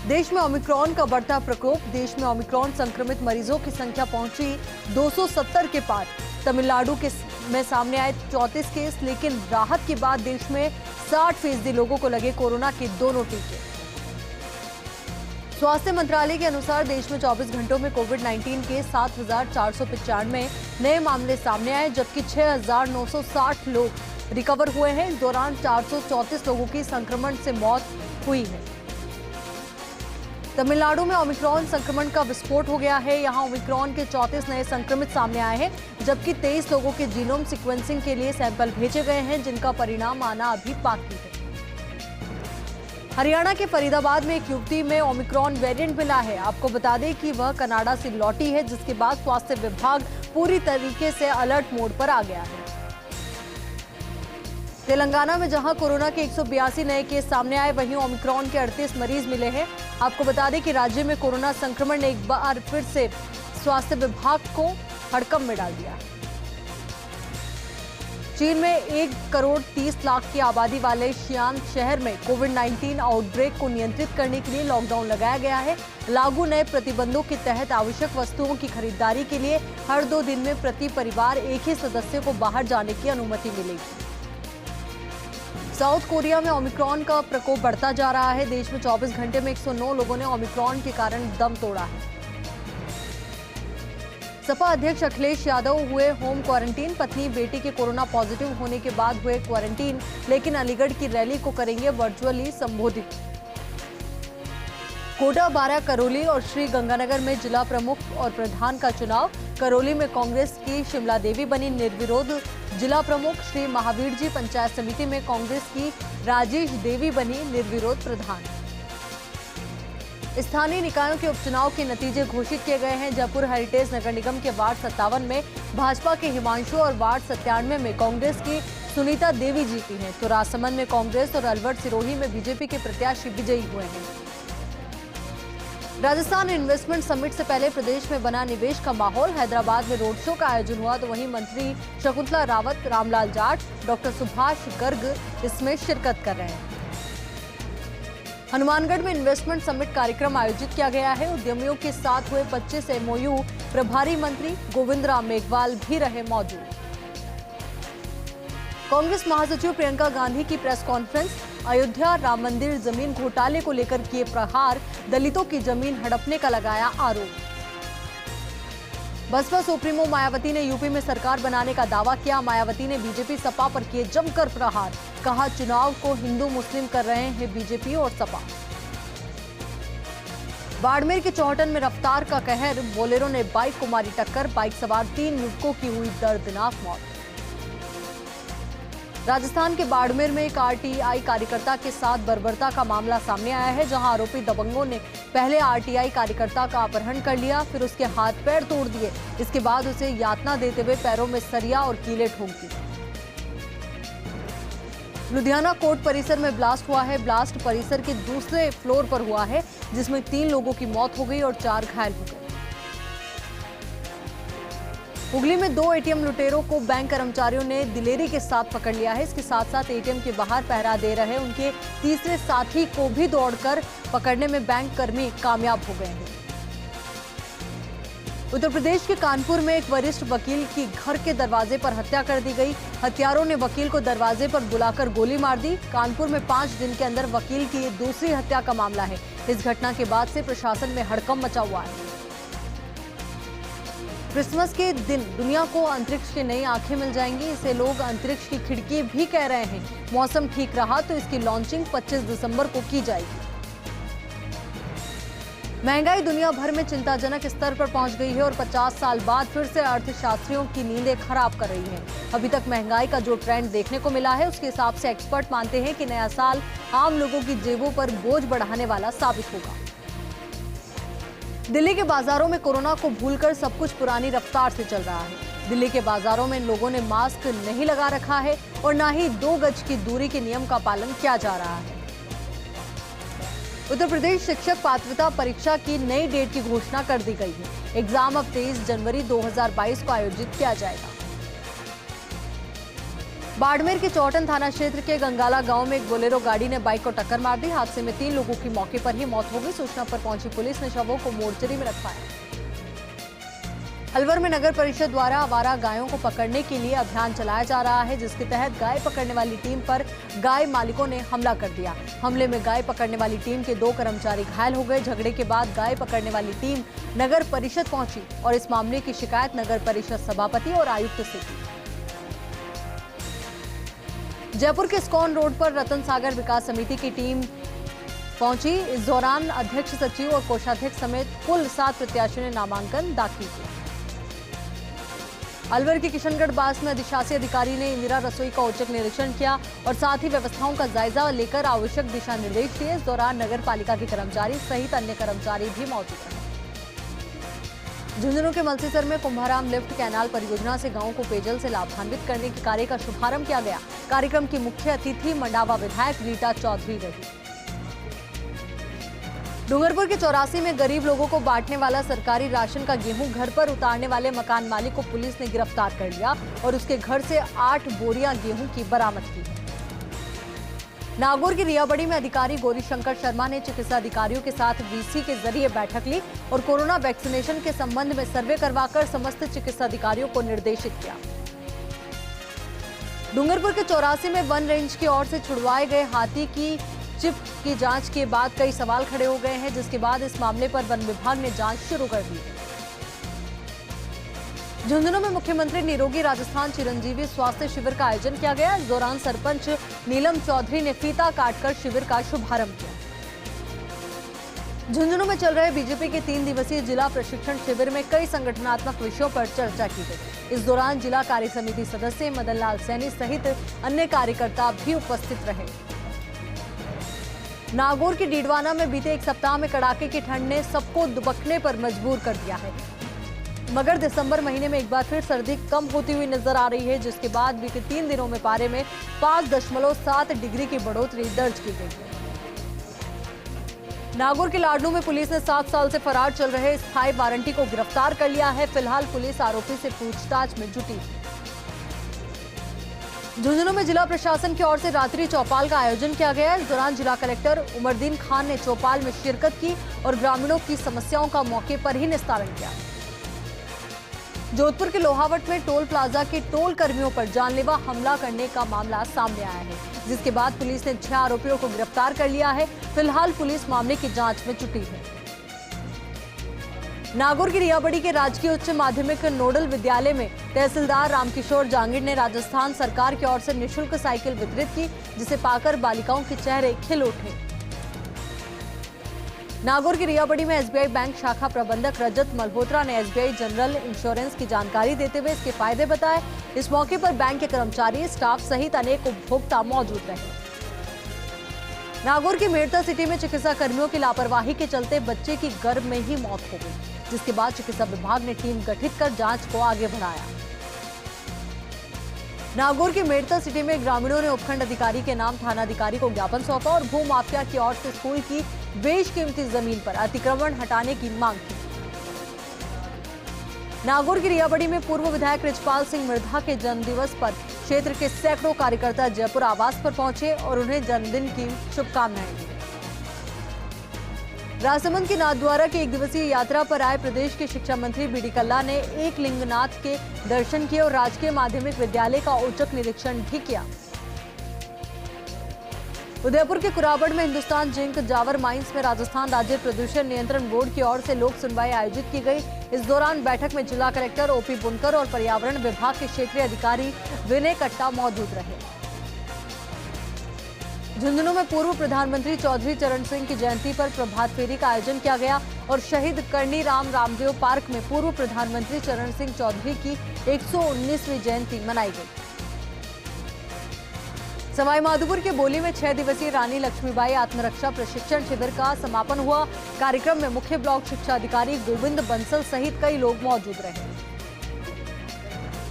देश में ओमिक्रॉन का बढ़ता प्रकोप। देश में ओमिक्रॉन संक्रमित मरीजों की संख्या पहुंची 270 के पार। तमिलनाडु में सामने आए 34 केस, लेकिन राहत के बाद देश में 60% लोगों को लगे कोरोना के दोनों टीके। स्वास्थ्य मंत्रालय के अनुसार देश में 24 घंटों में कोविड-19 के 7,495 नए मामले सामने आए, जबकि 6,960 लोग रिकवर हुए हैं। इस दौरान 434 लोगों की संक्रमण से मौत हुई है। तमिलनाडु में ओमिक्रॉन संक्रमण का विस्फोट हो गया है। यहां ओमिक्रॉन के 34 नए संक्रमित सामने आए हैं, जबकि 23 लोगों के जीनोम सीक्वेंसिंग के लिए सैंपल भेजे गए हैं, जिनका परिणाम आना अभी बाकी है। हरियाणा के फरीदाबाद में एक युवती में ओमिक्रॉन वेरिएंट मिला है। आपको बता दें कि वह कनाडा से लौटी है, जिसके बाद स्वास्थ्य विभाग पूरी तरीके से अलर्ट मोड पर आ गया है। तेलंगाना में जहां कोरोना के 182 नए केस सामने आए, वहीं ओमिक्रॉन के 38 मरीज मिले हैं। आपको बता दें कि राज्य में कोरोना संक्रमण ने एक बार फिर से स्वास्थ्य विभाग को हड़कंप में डाल दिया है। चीन में 1,30,00,000 की आबादी वाले शियान शहर में कोविड-19 आउटब्रेक को नियंत्रित करने के लिए लॉकडाउन लगाया गया है। लागू नए प्रतिबंधों के तहत आवश्यक वस्तुओं की खरीदारी के लिए हर 2 दिन में प्रति परिवार एक ही सदस्य को बाहर जाने की अनुमति मिलेगी। साउथ कोरिया में ओमिक्रॉन का प्रकोप बढ़ता जा रहा है। देश में 24 घंटे में 109 लोगों ने ओमिक्रॉन के कारण दम तोड़ा है। सपा अध्यक्ष अखिलेश यादव हुए होम क्वारंटीन। पत्नी बेटी के कोरोना पॉजिटिव होने के बाद हुए क्वारंटीन, लेकिन अलीगढ़ की रैली को करेंगे वर्चुअली संबोधित। कोटा, बारा, करौली और श्री गंगानगर में जिला प्रमुख और प्रधान का चुनाव। करौली में कांग्रेस की शिमला देवी बनी निर्विरोध जिला प्रमुख। श्री महावीर जी पंचायत समिति में कांग्रेस की राजेश देवी बनी निर्विरोध प्रधान। स्थानीय निकायों के उपचुनाव के नतीजे घोषित किए गए हैं। जयपुर हेरिटेज नगर निगम के वार्ड 57 में भाजपा के हिमांशु और वार्ड 97 में कांग्रेस की सुनीता देवी जीती हैं। तो राजसमंद में कांग्रेस और अलवर सिरोही में बीजेपी के प्रत्याशी विजयी हुए हैं। राजस्थान इन्वेस्टमेंट समिट से पहले प्रदेश में बना निवेश का माहौल। हैदराबाद में रोड शो का आयोजन हुआ, तो वहीं मंत्री शकुंतला रावत, रामलाल जाट, डॉक्टर सुभाष गर्ग इसमें शिरकत कर रहे हैं। हनुमानगढ़ में इन्वेस्टमेंट समिट कार्यक्रम आयोजित किया गया है। उद्यमियों के साथ हुए 25 MOU। प्रभारी मंत्री गोविंद राम मेघवाल भी रहे मौजूद। कांग्रेस महासचिव प्रियंका गांधी की प्रेस कॉन्फ्रेंस। अयोध्या राम मंदिर जमीन घोटाले को लेकर किए प्रहार, दलितों की जमीन हड़पने का लगाया आरोप। बसपा सुप्रीमो मायावती ने यूपी में सरकार बनाने का दावा किया। मायावती ने बीजेपी सपा पर किए जमकर प्रहार, कहा चुनाव को हिंदू मुस्लिम कर रहे हैं बीजेपी और सपा। बाड़मेर के चौहटन में रफ्तार का कहर, बोलेरो ने बाइक को मारी टक्कर। बाइक सवार 3 युवकों की हुई दर्दनाक मौत। राजस्थान के बाड़मेर में एक आरटीआई कार्यकर्ता के साथ बर्बरता का मामला सामने आया है, जहां आरोपी दबंगों ने पहले आरटीआई कार्यकर्ता का अपहरण कर लिया, फिर उसके हाथ पैर तोड़ दिए। इसके बाद उसे यातना देते हुए पैरों में सरिया और कीलें ठोक दी। लुधियाना कोर्ट परिसर में ब्लास्ट हुआ है। ब्लास्ट परिसर के दूसरे फ्लोर पर हुआ है, जिसमें 3 लोगों की मौत हो गई और 4 घायल हो गए। हुगली में 2 एटीएम लुटेरों को बैंक कर्मचारियों ने दिलेरी के साथ पकड़ लिया है। इसके साथ साथ एटीएम के बाहर पहरा दे रहे उनके तीसरे साथी को भी दौड़कर पकड़ने में बैंक कर्मी कामयाब हो गए हैं। उत्तर प्रदेश के कानपुर में एक वरिष्ठ वकील की घर के दरवाजे पर हत्या कर दी गई। हत्यारों ने वकील को दरवाजे पर बुलाकर गोली मार दी। कानपुर में 5 दिन के अंदर वकील की दूसरी हत्या का मामला है। इस घटना के बाद से प्रशासन में हड़कंप मचा हुआ है। क्रिसमस के दिन दुनिया को अंतरिक्ष की नई आंखें मिल जाएंगी। इसे लोग अंतरिक्ष की खिड़की भी कह रहे हैं। मौसम ठीक रहा तो इसकी लॉन्चिंग 25 दिसंबर को की जाएगी। महंगाई दुनिया भर में चिंताजनक स्तर पर पहुंच गई है और 50 साल बाद फिर से अर्थशास्त्रियों की नींदें खराब कर रही हैं। अभी तक महंगाई का जो ट्रेंड देखने को मिला है, उसके हिसाब से एक्सपर्ट मानते हैं कि नया साल आम लोगों की जेबों पर बोझ बढ़ाने वाला साबित होगा। दिल्ली के बाजारों में कोरोना को भूलकर सब कुछ पुरानी रफ्तार से चल रहा है। दिल्ली के बाजारों में लोगों ने मास्क नहीं लगा रखा है और न ही 2 गज की दूरी के नियम का पालन किया जा रहा है। उत्तर प्रदेश शिक्षक पात्रता परीक्षा की नई डेट की घोषणा कर दी गई है। एग्जाम अब 23 जनवरी 2022 को आयोजित किया जाएगा। बाड़मेर के चौटन थाना क्षेत्र के गंगाला गांव में एक बोलेरो गाड़ी ने बाइक को टक्कर मार दी। हादसे में 3 लोगों की मौके पर ही मौत हो गई। सूचना पर पहुंची पुलिस ने शवों को मोर्चरी में रखा है। अलवर में नगर परिषद द्वारा आवारा गायों को पकड़ने के लिए अभियान चलाया जा रहा है, जिसके तहत गाय पकड़ने वाली टीम पर गाय मालिकों ने हमला कर दिया। हमले में गाय पकड़ने वाली टीम के 2 कर्मचारी घायल हो गए। झगड़े के बाद गाय पकड़ने वाली टीम नगर परिषद पहुंची और इस मामले की शिकायत नगर परिषद सभापति और आयुक्त से की। जयपुर के इस्कॉन रोड पर रतन सागर विकास समिति की टीम पहुंची। इस दौरान अध्यक्ष, सचिव और कोषाध्यक्ष समेत कुल 7 प्रत्याशियों ने नामांकन दाखिल किया। अलवर के किशनगढ़ बास में अधिशासी अधिकारी ने इंदिरा रसोई का औचक निरीक्षण किया और साथ ही व्यवस्थाओं का जायजा लेकर आवश्यक दिशा निर्देश दिए। इस दौरान नगर पालिका के कर्मचारी सहित अन्य कर्मचारी भी मौजूद रहे। झुंझुनू के मलसीसर में कुंभाराम लिफ्ट कैनाल परियोजना से गांवों को पेयजल से लाभान्वित करने के कार्य का शुभारंभ किया गया। कार्यक्रम की मुख्य अतिथि मंडावा विधायक रीटा चौधरी रही। डूंगरपुर के 84 में गरीब लोगों को बांटने वाला सरकारी राशन का गेहूं घर पर उतारने वाले मकान मालिक को पुलिस ने गिरफ्तार कर लिया और उसके घर से 8 बोरियां गेहूं की बरामद की। नागौर की रियाबड़ी में अधिकारी गौरीशंकर शर्मा ने चिकित्सा अधिकारियों के साथ वीसी के जरिए बैठक ली और कोरोना वैक्सीनेशन के संबंध में सर्वे करवाकर समस्त चिकित्सा अधिकारियों को निर्देशित किया। डूंगरपुर के 84 में वन रेंज की ओर से छुड़वाए गए हाथी की चिप की जांच के बाद कई सवाल खड़े हो गए हैं, जिसके बाद इस मामले पर वन विभाग ने जांच शुरू कर दी है। झुंझुनू में मुख्यमंत्री निरोगी राजस्थान चिरंजीवी स्वास्थ्य शिविर का आयोजन किया गया। इस दौरान सरपंच नीलम चौधरी ने फीता काटकर शिविर का शुभारंभ किया। झुंझुनू में चल रहे बीजेपी के 3 दिवसीय जिला प्रशिक्षण शिविर में कई संगठनात्मक विषयों पर चर्चा की गई। इस दौरान जिला कार्य समिति सदस्य मदन लाल सैनी सहित अन्य कार्यकर्ता भी उपस्थित रहे। नागौर के डीडवाना में बीते 1 सप्ताह में कड़ाके की ठंड ने सबको दुबकने पर मजबूर कर दिया है, मगर दिसंबर महीने में एक बार फिर सर्दी कम होती हुई नजर आ रही है, जिसके बाद बीते 3 दिनों में पारे में 5.7 डिग्री की बढ़ोतरी दर्ज की गई है। नागौर के लाडनू में पुलिस ने 7 साल से फरार चल रहे स्थायी वारंटी को गिरफ्तार कर लिया है। फिलहाल पुलिस आरोपी से पूछताछ में जुटी है। झुंझुनू में जिला प्रशासन की ओर से रात्रि चौपाल का आयोजन किया गया। इस दौरान जिला कलेक्टर उमरदीन खान ने चौपाल में शिरकत की और ग्रामीणों की समस्याओं का मौके पर ही निस्तारण किया। जोधपुर के लोहावट में टोल प्लाजा के टोल कर्मियों पर जानलेवा हमला करने का मामला सामने आया है, जिसके बाद पुलिस ने 6 आरोपियों को गिरफ्तार कर लिया है। फिलहाल पुलिस मामले की जांच में जुटी है। नागौर की रियाबड़ी के राजकीय उच्च माध्यमिक नोडल विद्यालय में तहसीलदार रामकिशोर जांगिड़ ने राजस्थान सरकार की ओर से निःशुल्क साइकिल वितरित की, जिसे पाकर बालिकाओं के चेहरे खिल उठे। नागौर की रियाबड़ी में एसबीआई बैंक शाखा प्रबंधक रजत मल्होत्रा ने एसबीआई जनरल इंश्योरेंस की जानकारी देते हुए इसके फायदे बताए। इस मौके पर बैंक के कर्मचारी, स्टाफ सहित अनेक उपभोक्ता मौजूद रहे। नागौर की मेड़ता सिटी में चिकित्सा कर्मियों की लापरवाही के चलते बच्चे की गर्भ में ही मौत हो गई, जिसके बाद चिकित्सा विभाग ने टीम गठित कर जांच को आगे बढ़ाया। नागौर की मेड़ता सिटी में ग्रामीणों ने उपखंड अधिकारी के नाम थानाधिकारी को ज्ञापन सौंपा और भू माफिया की ओर से स्कूल की बेशकीमती जमीन पर अतिक्रमण हटाने की मांग की। नागौर की रियाबड़ी में पूर्व विधायक रिचपाल सिंह मिर्धा के जन्मदिवस पर क्षेत्र के सैकड़ों कार्यकर्ता जयपुर आवास पर पहुंचे और उन्हें जन्मदिन की शुभकामनाएं दी। राजसमंद की नाथद्वारा की 1 दिवसीय यात्रा पर आए प्रदेश के शिक्षा मंत्री बीडी कल्ला ने एकलिंगनाथ के दर्शन किए और राजकीय माध्यमिक विद्यालय का औचक निरीक्षण भी किया। उदयपुर के कुराबड़ में हिंदुस्तान जिंक जावर माइंस में राजस्थान राज्य प्रदूषण नियंत्रण बोर्ड की ओर से लोक सुनवाई आयोजित की गई। इस दौरान बैठक में जिला कलेक्टर ओपी बुनकर और पर्यावरण विभाग के क्षेत्रीय अधिकारी विनय कट्टा मौजूद रहे। झुंझुनू में पूर्व प्रधानमंत्री चौधरी चरण सिंह की जयंती पर प्रभात फेरी का आयोजन किया गया और शहीद करनी राम रामदेव पार्क में पूर्व प्रधानमंत्री चरण सिंह चौधरी की 119वीं जयंती मनाई गई। सवाई माधोपुर के बोली में 6 दिवसीय रानी लक्ष्मीबाई आत्मरक्षा प्रशिक्षण शिविर का समापन हुआ। कार्यक्रम में मुख्य ब्लॉक शिक्षा अधिकारी गोविंद बंसल सहित कई लोग मौजूद रहे।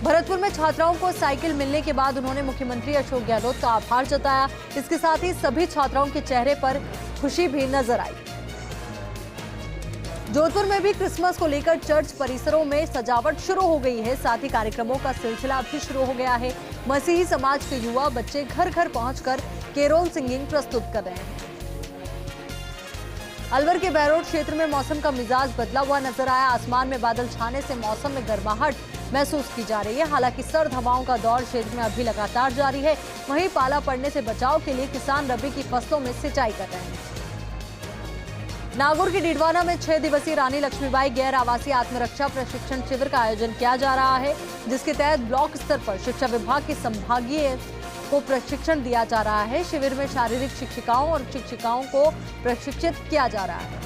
भरतपुर में छात्राओं को साइकिल मिलने के बाद उन्होंने मुख्यमंत्री अशोक गहलोत का आभार जताया। इसके साथ ही सभी छात्राओं के चेहरे पर खुशी भी नजर आई। जोधपुर में भी क्रिसमस को लेकर चर्च परिसरों में सजावट शुरू हो गई है। साथ ही कार्यक्रमों का सिलसिला भी शुरू हो गया है। मसीही समाज के युवा बच्चे घर घर पहुंचकर कैरोल सिंगिंग प्रस्तुत कर रहे हैं। अलवर के बैरोड क्षेत्र में मौसम का मिजाज बदला हुआ नजर आया। आसमान में बादल छाने से मौसम में गर्माहट महसूस की जा रही है। हालांकि सर्द हवाओं का दौर क्षेत्र में अभी लगातार जारी है। वहीं पाला पड़ने से बचाव के लिए किसान रबी की फसलों में सिंचाई कर रहे हैं। नागौर के डीडवाना में 6 दिवसीय रानी लक्ष्मीबाई गैर आवासीय आत्मरक्षा प्रशिक्षण शिविर का आयोजन किया जा रहा है, जिसके तहत ब्लॉक स्तर पर शिक्षा विभाग के संभागीय को प्रशिक्षण दिया जा रहा है। शिविर में शारीरिक शिक्षिकाओं और शिक्षिकाओं को प्रशिक्षित किया जा रहा है।